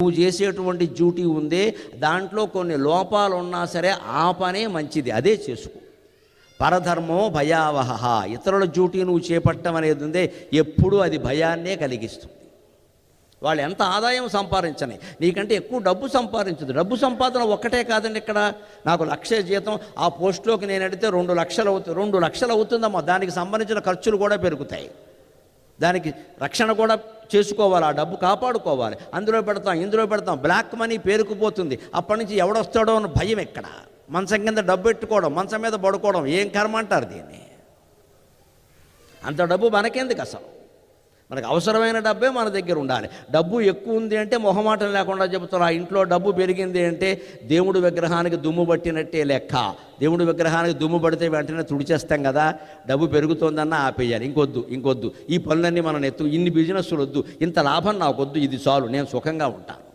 నువ్వు చేసేటువంటి డ్యూటీ ఉందే దాంట్లో కొన్ని లోపాలు ఉన్నా సరే ఆ పనే మంచిది, అదే చేసుకో. పరధర్మో భయావహ, ఇతరుల డ్యూటీ నువ్వు చేపట్టడం అనేది ఉందే ఎప్పుడూ అది భయాన్నే కలిగిస్తుంది. వాళ్ళు ఎంత ఆదాయం సంపాదించని, నీకంటే ఎక్కువ డబ్బు సంపాదించదు. డబ్బు సంపాదన ఒక్కటే కాదండి. ఇక్కడ నాకు 1,00,000 జీతం, ఆ పోస్టులోకి నేను అడిగితే 2,00,000 అవుతుంది. 2,00,000 అవుతుందమ్మా, దానికి సంబంధించిన ఖర్చులు కూడా పెరుగుతాయి. దానికి రక్షణ కూడా చేసుకోవాలి, ఆ డబ్బు కాపాడుకోవాలి. అందులో పెడతాం, ఇందులో పెడతాం, బ్లాక్ మనీ పేరుకుపోతుంది. అప్పటి నుంచి ఎవడొస్తాడో అని భయం. ఎక్కడ మంచం కింద డబ్బు పెట్టుకోవడం, మంచం మీద పడుకోవడం, ఏం కర్మ అంటారు దీన్ని? అంత డబ్బు మనకెందుకు అసలు? మనకు అవసరమైన డబ్బే మన దగ్గర ఉండాలి. డబ్బు ఎక్కువ ఉంది అంటే మొహమాటం లేకుండా చెబుతారు. ఆ ఇంట్లో డబ్బు పెరిగింది అంటే దేవుడి విగ్రహానికి దుమ్ము పట్టినట్టే లెక్క. దేవుడి విగ్రహానికి దుమ్ము పడితే వెంటనే తుడిచేస్తాం కదా. డబ్బు పెరుగుతోందన్న ఆపేయాలి, ఇంకొద్దు, ఈ పనులన్నీ మనం ఇన్ని బిజినెస్లు వద్దు, ఇంత లాభం నాకొద్దు, ఇది చాలు, నేను సుఖంగా ఉంటాను.